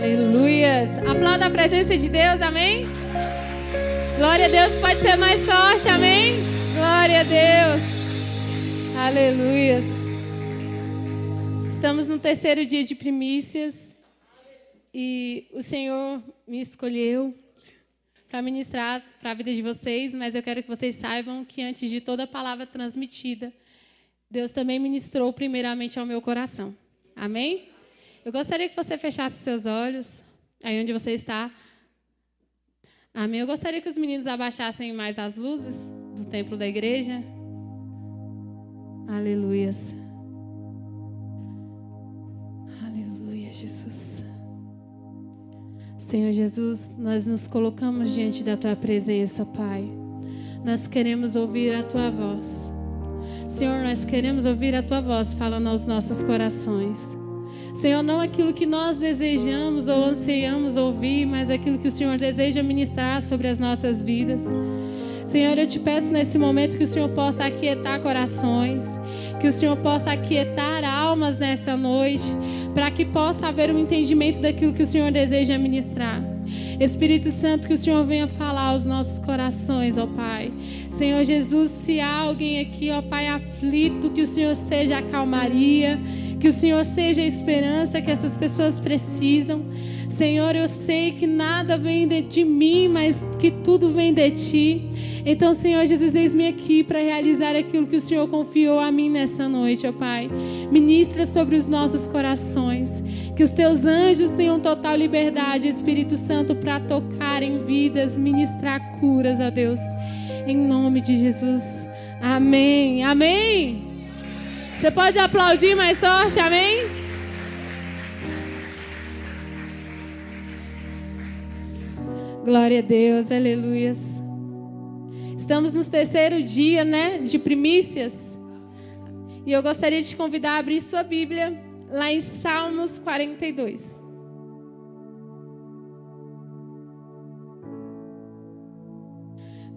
Aleluias. Aplauda a presença de Deus, amém? Glória a Deus, pode ser mais forte, amém? Glória a Deus. Aleluias. Estamos no terceiro dia de primícias e o Senhor me escolheu para ministrar para a vida de vocês, mas eu quero que vocês saibam que antes de toda a palavra transmitida, Deus também ministrou primeiramente ao meu coração. Amém? Eu gostaria que você fechasse seus olhos, aí onde você está. Amém? Eu gostaria que os meninos abaixassem mais as luzes do templo da igreja. Aleluias. Aleluia, Jesus. Senhor Jesus, nós nos colocamos diante da Tua presença, Pai. Nós queremos ouvir a Tua voz. Senhor, nós queremos ouvir a Tua voz falando aos nossos corações. Senhor, não aquilo que nós desejamos ou anseiamos ouvir, mas aquilo que o Senhor deseja ministrar sobre as nossas vidas. Senhor, eu te peço nesse momento que o Senhor possa aquietar corações, que o Senhor possa aquietar almas nessa noite, para que possa haver um entendimento daquilo que o Senhor deseja ministrar. Espírito Santo, que o Senhor venha falar aos nossos corações, ó Pai. Senhor Jesus, se há alguém aqui, ó Pai, aflito, que o Senhor seja a calmaria, que o Senhor seja a esperança que essas pessoas precisam. Senhor, eu sei que nada vem de mim, mas que tudo vem de Ti. Então, Senhor Jesus, eis-me aqui para realizar aquilo que o Senhor confiou a mim nessa noite, ó Pai. Ministra sobre os nossos corações. Que os Teus anjos tenham total liberdade, Espírito Santo, para tocar em vidas, ministrar curas, ó Deus. Em nome de Jesus. Amém. Amém. Você pode aplaudir mais forte, amém? Glória a Deus, aleluias. Estamos no terceiro dia, de primícias. E eu gostaria de te convidar a abrir sua Bíblia lá em Salmos 42.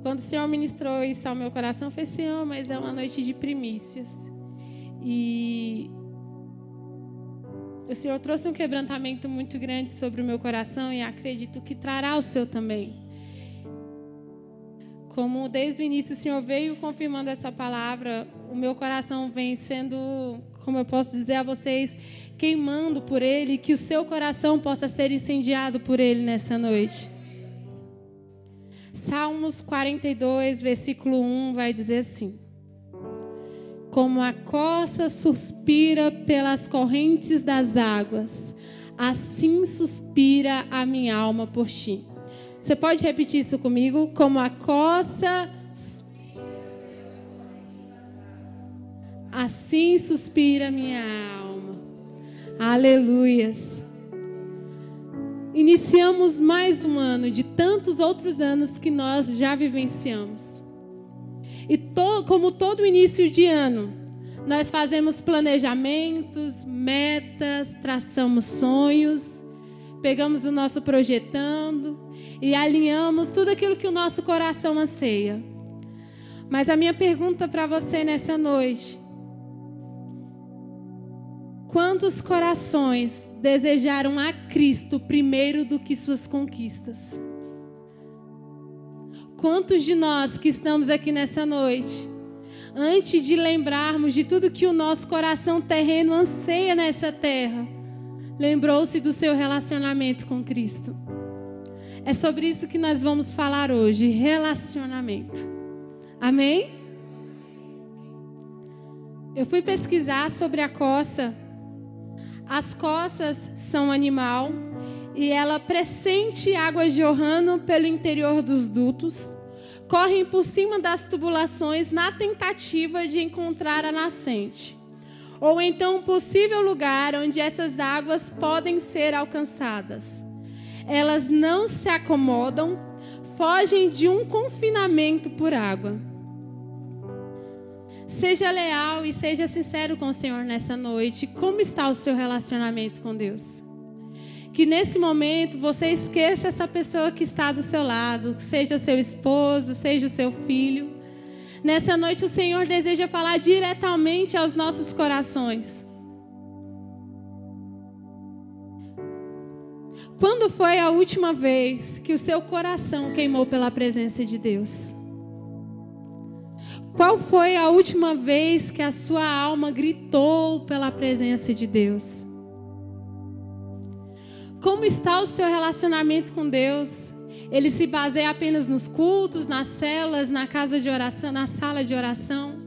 Quando o Senhor ministrou isso ao meu coração, eu falei, Senhor, mas é uma noite de primícias. E o Senhor trouxe um quebrantamento muito grande sobre o meu coração e acredito que trará o seu também. Como desde o início o Senhor veio confirmando essa palavra, o meu coração vem sendo, como eu posso dizer a vocês, queimando por Ele, que o seu coração possa ser incendiado por Ele nessa noite. Salmos 42, versículo 1 vai dizer assim: como a corça suspira pelas correntes das águas, assim suspira a minha alma por Ti. Você pode repetir isso comigo? Como a corça, assim suspira a minha alma. Aleluias. Iniciamos mais um ano de tantos outros anos que nós já vivenciamos. E como todo início de ano, nós fazemos planejamentos, metas, traçamos sonhos, pegamos o nosso projetando e alinhamos tudo aquilo que o nosso coração anseia. Mas a minha pergunta para você nessa noite: quantos corações desejaram a Cristo primeiro do que suas conquistas? Quantos de nós que estamos aqui nessa noite, antes de lembrarmos de tudo que o nosso coração terreno anseia nessa terra, lembrou-se do seu relacionamento com Cristo? É sobre isso que nós vamos falar hoje, relacionamento. Amém? Eu fui pesquisar sobre a coça. As coças são um animal e ela pressente águas jorrando pelo interior dos dutos, correm por cima das tubulações na tentativa de encontrar a nascente, ou então um possível lugar onde essas águas podem ser alcançadas. Elas não se acomodam, fogem de um confinamento por água. Seja leal e seja sincero com o Senhor nessa noite. Como está o seu relacionamento com Deus? Que nesse momento você esqueça essa pessoa que está do seu lado, seja seu esposo, seja o seu filho. Nessa noite o Senhor deseja falar diretamente aos nossos corações. Quando foi a última vez que o seu coração queimou pela presença de Deus? Qual foi a última vez que a sua alma gritou pela presença de Deus? Como está o seu relacionamento com Deus? Ele se baseia apenas nos cultos, nas celas, na casa de oração, na sala de oração?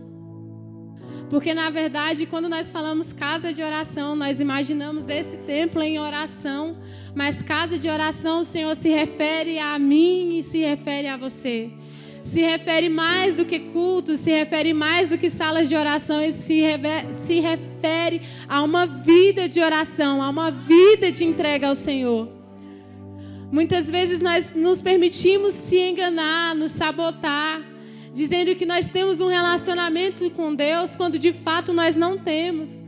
Porque, na verdade, quando nós falamos casa de oração, nós imaginamos esse templo em oração. Mas casa de oração, o Senhor se refere a mim e se refere a você. Se refere mais do que culto, se refere mais do que salas de oração. E se refere a uma vida de oração, a uma vida de entrega ao Senhor. Muitas vezes nós nos permitimos se enganar, nos sabotar, dizendo que nós temos um relacionamento com Deus, quando de fato nós não temos.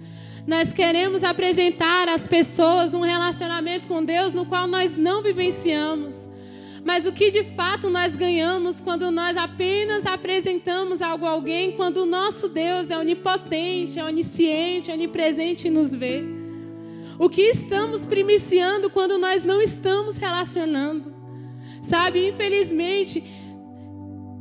Nós queremos apresentar às pessoas um relacionamento com Deus no qual nós não vivenciamos. Mas o que de fato nós ganhamos quando nós apenas apresentamos algo a alguém, quando o nosso Deus é onipotente, é onisciente, é onipresente e nos vê? O que estamos primiciando quando nós não estamos relacionando? Sabe, infelizmente,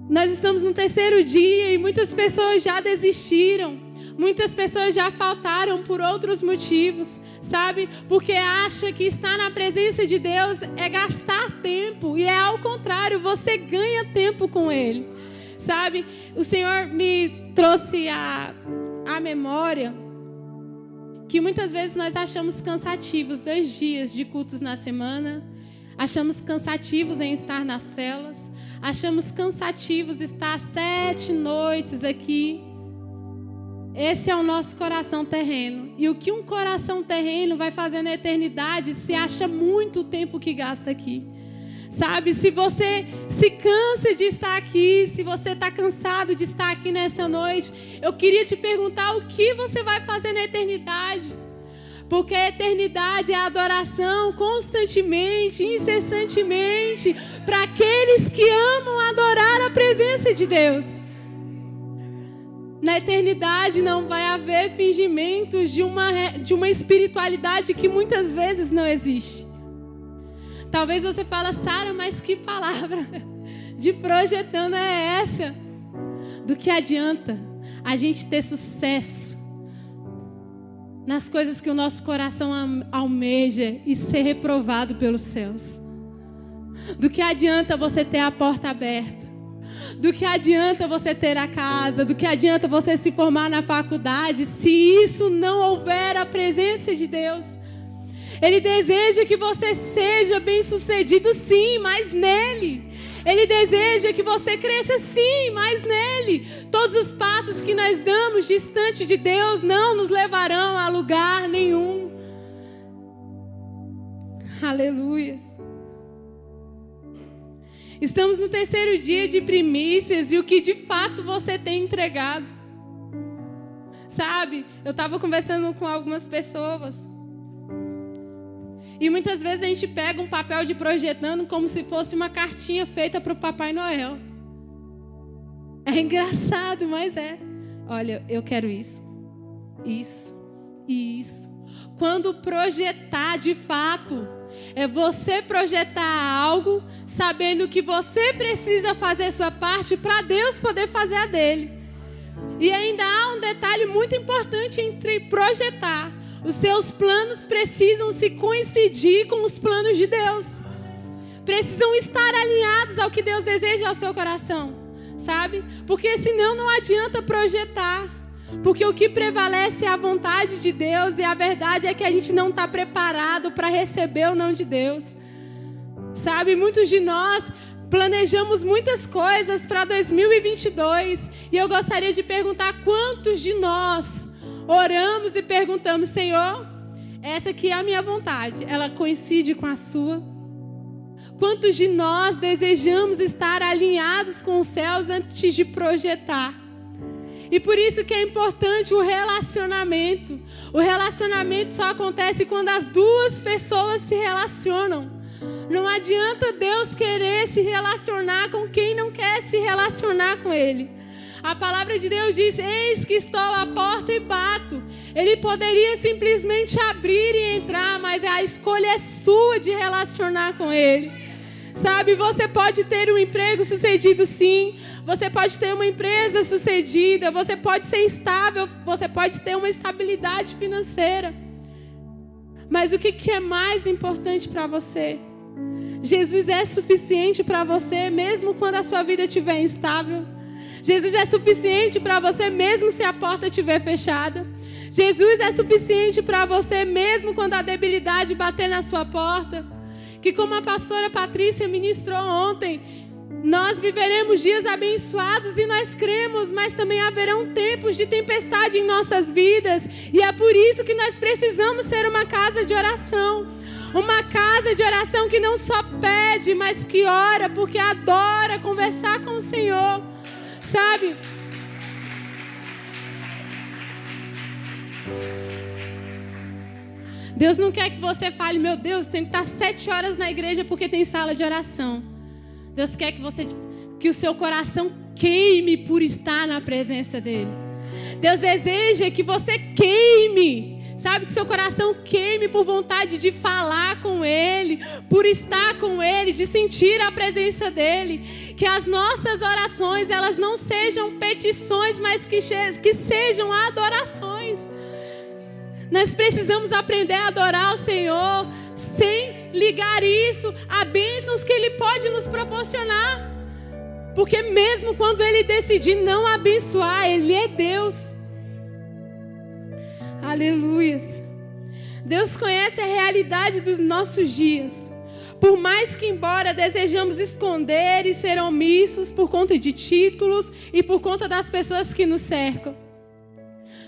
nós estamos no 3º dia e muitas pessoas já desistiram. Muitas pessoas já faltaram por outros motivos, sabe? Porque acha que estar na presença de Deus é gastar tempo. E é ao contrário, você ganha tempo com Ele, sabe? O Senhor me trouxe à memória que muitas vezes nós achamos cansativos 2 dias de cultos na semana. Achamos cansativos em estar nas celas. Achamos cansativos estar 7 noites aqui. Esse é o nosso coração terreno. E o que um coração terreno vai fazer na eternidade se acha muito o tempo que gasta aqui. Sabe, se você se cansa de estar aqui, se você está cansado de estar aqui nessa noite, eu queria te perguntar o que você vai fazer na eternidade. Porque a eternidade é a adoração constantemente, incessantemente, para aqueles que amam adorar a presença de Deus. Na eternidade não vai haver fingimentos de uma espiritualidade que muitas vezes não existe. Talvez você fale, Sara, mas que palavra de projetando é essa? Do que adianta a gente ter sucesso nas coisas que o nosso coração almeja e ser reprovado pelos céus? Do que adianta você ter a porta aberta? Do que adianta você ter a casa? Do que adianta você se formar na faculdade se isso não houver a presença de Deus? Ele deseja que você seja bem-sucedido, sim, mas nele. Ele deseja que você cresça, sim, mas nele. Todos os passos que nós damos distante de Deus não nos levarão a lugar nenhum. Aleluias. Estamos no 3º dia de primícias e o que de fato você tem entregado. Sabe, eu estava conversando com algumas pessoas. E muitas vezes a gente pega um papel de projetando como se fosse uma cartinha feita para o Papai Noel. É engraçado, mas é. Olha, eu quero isso, isso e isso. Quando projetar de fato, é você projetar algo sabendo que você precisa fazer sua parte para Deus poder fazer a dele. E ainda há um detalhe muito importante entre projetar. Os seus planos precisam se coincidir com os planos de Deus. Precisam estar alinhados ao que Deus deseja ao seu coração, sabe? Porque senão não adianta projetar. Porque o que prevalece é a vontade de Deus e a verdade é que a gente não está preparado para receber o não de Deus. Sabe, muitos de nós planejamos muitas coisas para 2022 e eu gostaria de perguntar quantos de nós oramos e perguntamos, Senhor, essa aqui é a minha vontade, ela coincide com a sua? Quantos de nós desejamos estar alinhados com os céus antes de projetar? E por isso que é importante o relacionamento. O relacionamento só acontece quando as duas pessoas se relacionam. Não adianta Deus querer se relacionar com quem não quer se relacionar com Ele. A palavra de Deus diz, eis que estou à porta e bato. Ele poderia simplesmente abrir e entrar, mas a escolha é sua de relacionar com Ele. Sabe, você pode ter um emprego sucedido sim, você pode ter uma empresa sucedida, você pode ser estável, você pode ter uma estabilidade financeira. Mas o que é mais importante para você? Jesus é suficiente para você mesmo quando a sua vida estiver instável. Jesus é suficiente para você mesmo se a porta estiver fechada. Jesus é suficiente para você mesmo quando a debilidade bater na sua porta. Que como a pastora Patrícia ministrou ontem, nós viveremos dias abençoados e nós cremos, mas também haverão tempos de tempestade em nossas vidas. E é por isso que nós precisamos ser uma casa de oração. Uma casa de oração que não só pede, mas que ora, porque adora conversar com o Senhor. Sabe? Deus não quer que você fale, meu Deus, tem que estar 7 horas na igreja porque tem sala de oração. Deus quer que o seu coração queime por estar na presença dEle. Deus deseja que você queime, sabe, que seu coração queime por vontade de falar com Ele, por estar com Ele, de sentir a presença dEle. Que as nossas orações, elas não sejam petições, mas que sejam adorações. Nós precisamos aprender a adorar o Senhor sem ligar isso a bênçãos que Ele pode nos proporcionar. Porque mesmo quando Ele decidir não abençoar, Ele é Deus. Aleluias. Deus conhece a realidade dos nossos dias. Por mais que embora desejamos esconder e ser omissos por conta de títulos e por conta das pessoas que nos cercam.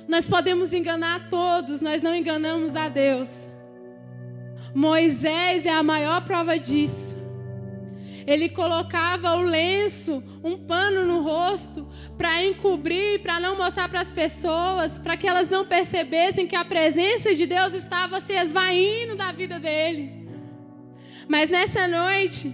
Nós podemos enganar a todos, nós não enganamos a Deus. Moisés é a maior prova disso. Ele colocava o lenço, um pano no rosto, para encobrir, para não mostrar para as pessoas, para que elas não percebessem que a presença de Deus estava se esvaindo da vida dele. Mas nessa noite,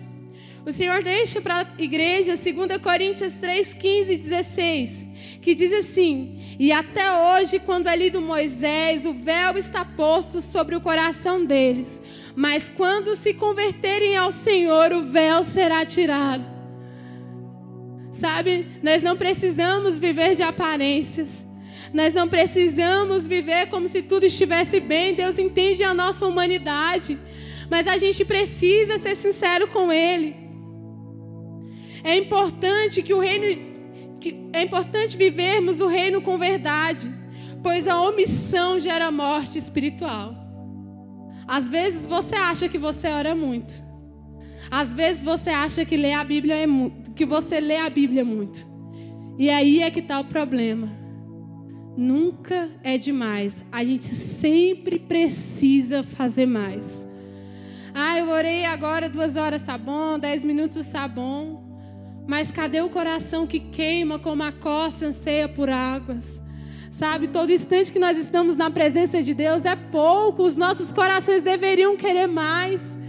o Senhor deixa para a igreja 2 Coríntios 3, 15 e 16, que diz assim: e até hoje, quando é lido Moisés, o véu está posto sobre o coração deles, mas quando se converterem ao Senhor, o véu será tirado. Sabe, nós não precisamos viver de aparências, nós não precisamos viver como se tudo estivesse bem. Deus entende a nossa humanidade, mas a gente precisa ser sincero com Ele. É importante vivermos o reino com verdade, pois a omissão gera morte espiritual. Às vezes você acha que você ora muito. Às vezes você acha que você lê a Bíblia muito. E aí é que está o problema. Nunca é demais. A gente sempre precisa fazer mais. Eu orei agora 2 horas, tá bom, 10 minutos tá bom. Mas cadê o coração que queima como a costa anseia por águas? Sabe, todo instante que nós estamos na presença de Deus é pouco. Os nossos corações deveriam querer mais.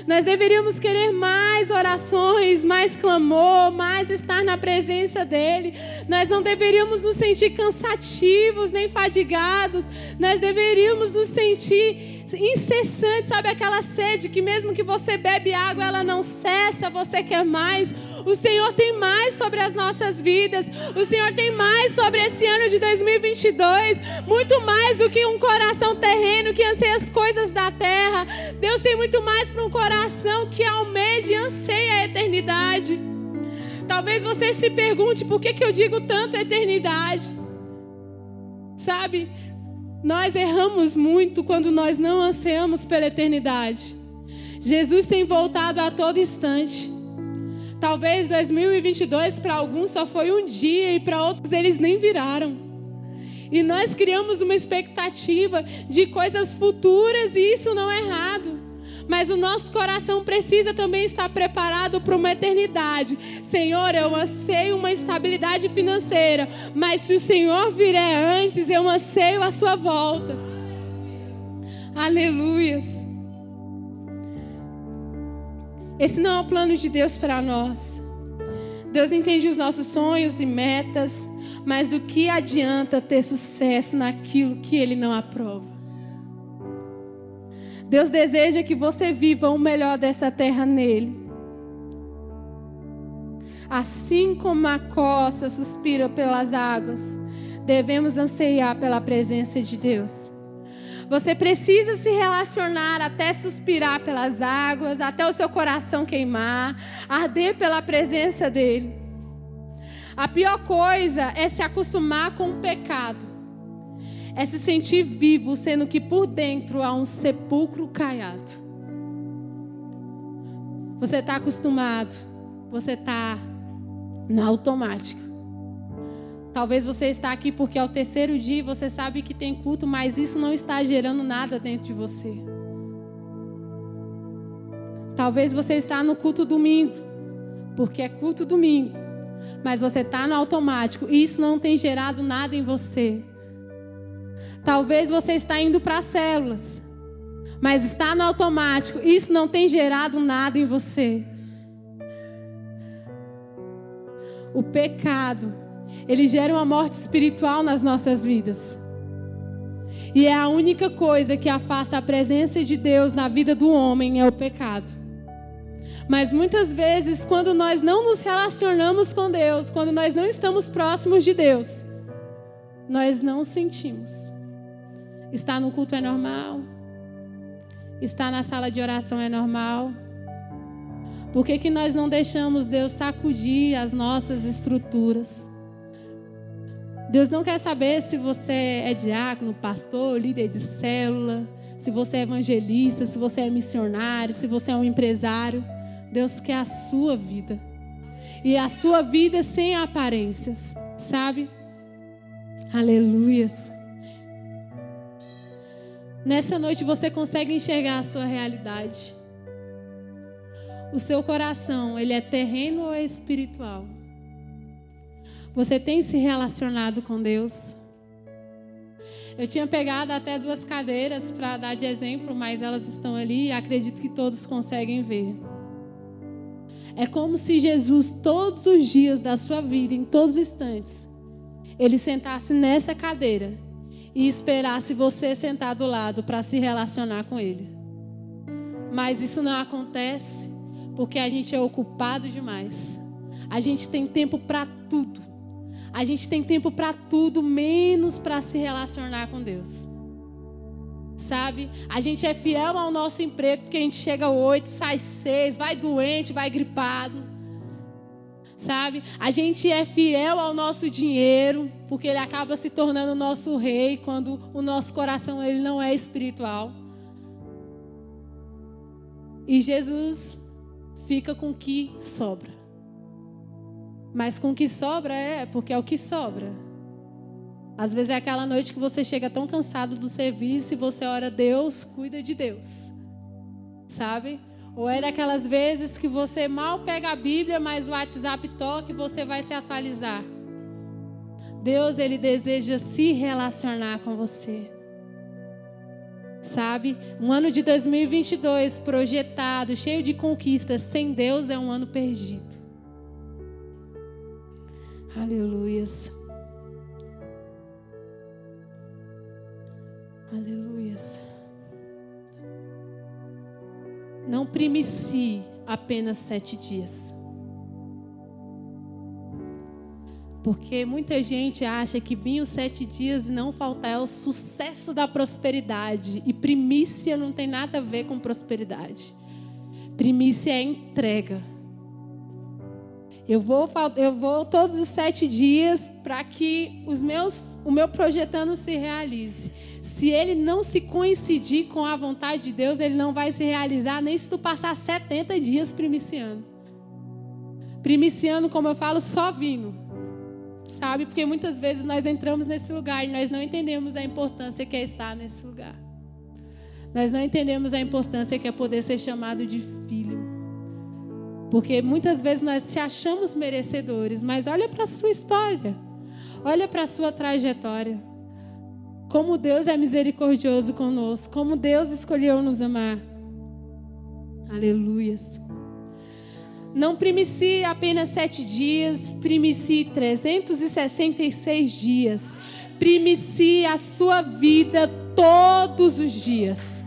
Nós deveríamos querer mais orações, mais clamor, mais estar na presença dEle. Nós não deveríamos nos sentir cansativos nem fadigados. Nós deveríamos nos sentir incessantes, sabe, aquela sede que mesmo que você bebe água, ela não cessa, você quer mais. O Senhor tem mais sobre as nossas vidas. O Senhor tem mais sobre esse ano de 2022. Muito mais do que um coração terreno que anseia as coisas da terra. Deus tem muito mais para um coração que almeja e anseia a eternidade. Talvez você se pergunte por que eu digo tanto eternidade. Sabe, nós erramos muito quando nós não ansiamos pela eternidade. Jesus tem voltado a todo instante. Talvez 2022 para alguns só foi um dia e para outros eles nem viraram. E nós criamos uma expectativa de coisas futuras e isso não é errado. Mas o nosso coração precisa também estar preparado para uma eternidade. Senhor, eu anseio uma estabilidade financeira, mas se o Senhor vier antes, eu anseio a sua volta. Aleluias. Esse não é o plano de Deus para nós. Deus entende os nossos sonhos e metas, mas do que adianta ter sucesso naquilo que Ele não aprova? Deus deseja que você viva o melhor dessa terra nele. Assim como a costa suspira pelas águas, devemos anseiar pela presença de Deus. Você precisa se relacionar até suspirar pelas águas, até o seu coração queimar, arder pela presença dele. A pior coisa é se acostumar com o pecado. É se sentir vivo, sendo que por dentro há um sepulcro caiado. Você está acostumado, você está no automático. Talvez você está aqui porque é o terceiro dia e você sabe que tem culto, mas isso não está gerando nada dentro de você. Talvez você está no culto domingo, porque é culto domingo, mas você está no automático e isso não tem gerado nada em você. Talvez você está indo para as células, mas está no automático e isso não tem gerado nada em você. O pecado, ele gera uma morte espiritual nas nossas vidas. E é a única coisa que afasta a presença de Deus na vida do homem, é o pecado. Mas muitas vezes, quando nós não nos relacionamos com Deus, quando nós não estamos próximos de Deus, nós não sentimos. Estar no culto é normal. Estar na sala de oração é normal. Por que nós não deixamos Deus sacudir as nossas estruturas? Deus não quer saber se você é diácono, pastor, líder de célula, se você é evangelista, se você é missionário, se você é um empresário. Deus quer a sua vida. E a sua vida sem aparências, sabe? Aleluias. Nessa noite você consegue enxergar a sua realidade. O seu coração, ele é terreno ou é espiritual? Você tem se relacionado com Deus? Eu tinha pegado até 2 cadeiras para dar de exemplo, mas elas estão ali e acredito que todos conseguem ver. É como se Jesus, todos os dias da sua vida, em todos os instantes, ele sentasse nessa cadeira e esperasse você sentar do lado para se relacionar com ele. Mas isso não acontece porque a gente é ocupado demais. A gente tem tempo para tudo. A gente tem tempo para tudo, menos para se relacionar com Deus. Sabe? A gente é fiel ao nosso emprego, porque a gente chega 8, sai 6, vai doente, vai gripado. Sabe? A gente é fiel ao nosso dinheiro, porque ele acaba se tornando o nosso rei quando o nosso coração ele não é espiritual. E Jesus fica com o que sobra. Mas com o que sobra porque é o que sobra. Às vezes é aquela noite que você chega tão cansado do serviço e você ora, Deus, cuida de Deus. Sabe? Ou é daquelas vezes que você mal pega a Bíblia, mas o WhatsApp toca e você vai se atualizar. Deus, ele deseja se relacionar com você. Sabe? Um ano de 2022 projetado, cheio de conquistas, sem Deus é um ano perdido. Aleluias. Aleluias. Não primicie apenas 7 dias. Porque muita gente acha que vir os 7 dias e não faltar é o sucesso da prosperidade. E primícia não tem nada a ver com prosperidade. Primícia é entrega. Eu vou todos os 7 dias para que o meu projetando se realize. Se ele não se coincidir com a vontade de Deus, ele não vai se realizar nem se tu passar 70 dias primiciando. Primiciando, como eu falo, só vindo. Sabe? Porque muitas vezes nós entramos nesse lugar e nós não entendemos a importância que é estar nesse lugar. Nós não entendemos a importância que é poder ser chamado de filho. Porque muitas vezes nós se achamos merecedores, mas olha para a sua história. Olha para a sua trajetória. Como Deus é misericordioso conosco. Como Deus escolheu nos amar. Aleluias. Não primicie apenas 7 dias, primicie 366 dias. Primicie a sua vida todos os dias.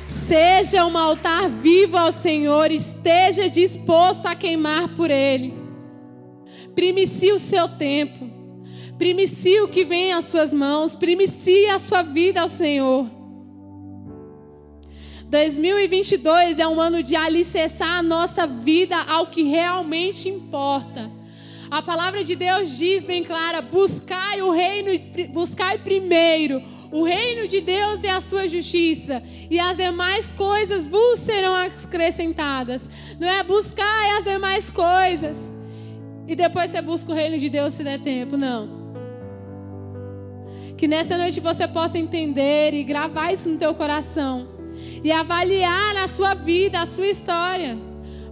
Seja um altar vivo ao Senhor, esteja disposto a queimar por Ele. Primicie o seu tempo, primicie o que vem às suas mãos, primicie a sua vida ao Senhor. 2022 é um ano de alicerçar a nossa vida ao que realmente importa. A palavra de Deus diz bem clara: buscai o reino, buscai primeiro o reino de Deus e a sua justiça, e as demais coisas vos serão acrescentadas. Não é buscar as demais coisas e depois você busca o reino de Deus se der tempo, não. Que nessa noite você possa entender e gravar isso no teu coração e avaliar a sua vida, a sua história.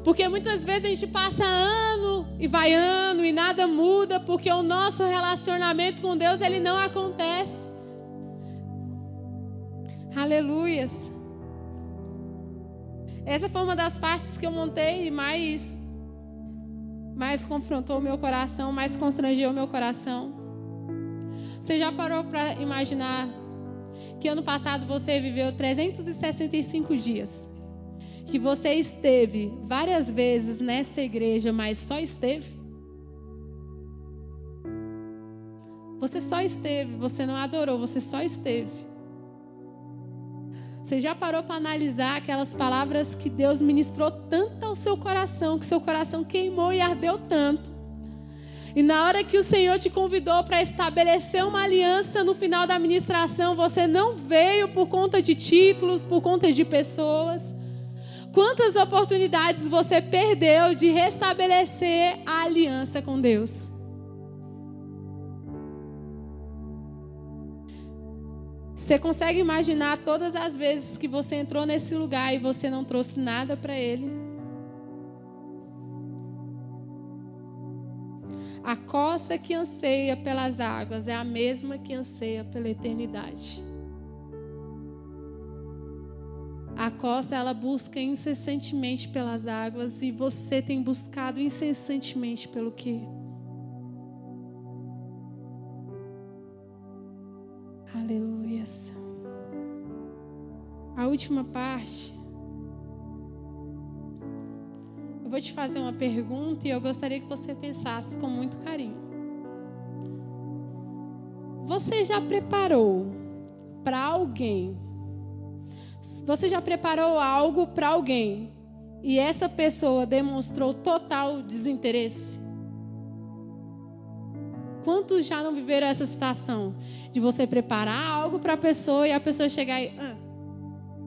Porque muitas vezes a gente passa ano e nada muda, porque o nosso relacionamento com Deus, ele não acontece. Aleluias. Essa foi uma das partes que eu montei e mais confrontou o meu coração, mais constrangeu o meu coração. Você já parou para imaginar que ano passado você viveu 365 dias? Que você esteve várias vezes nessa igreja, mas só esteve? Você só esteve, você não adorou, você só esteve. Você já parou para analisar aquelas palavras que Deus ministrou tanto ao seu coração, que seu coração queimou e ardeu tanto? E na hora que o Senhor te convidou para estabelecer uma aliança no final da ministração, você não veio por conta de títulos, por conta de pessoas. Quantas oportunidades você perdeu de restabelecer a aliança com Deus? Você consegue imaginar todas as vezes que você entrou nesse lugar e você não trouxe nada para Ele? A costa que anseia pelas águas é a mesma que anseia pela eternidade. A costa, ela busca incessantemente pelas águas, e você tem buscado incessantemente pelo quê? Aleluias. A última parte, eu vou te fazer uma pergunta e eu gostaria que você pensasse com muito carinho. Você já preparou para alguém? Você já preparou algo para alguém e essa pessoa demonstrou total desinteresse? Quantos já não viveram essa situação de você preparar algo para a pessoa e a pessoa chegar e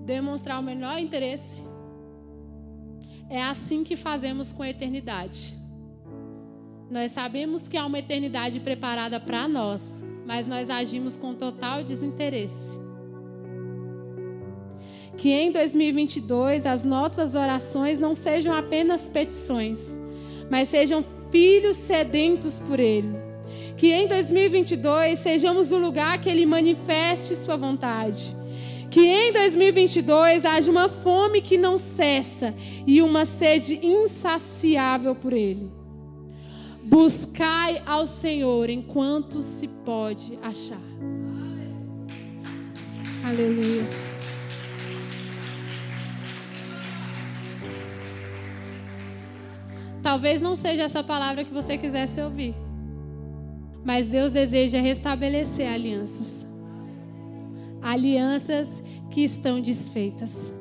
demonstrar o menor interesse? É assim que fazemos com a eternidade. Nós sabemos que há uma eternidade preparada para nós, mas nós agimos com total desinteresse. Que em 2022 as nossas orações não sejam apenas petições, mas sejam filhos sedentos por Ele. Que em 2022 sejamos o lugar que Ele manifeste sua vontade. Que em 2022 haja uma fome que não cessa e uma sede insaciável por Ele. Buscai ao Senhor enquanto se pode achar. Aleluia. Talvez não seja essa palavra que você quisesse ouvir, mas Deus deseja restabelecer alianças. Alianças que estão desfeitas.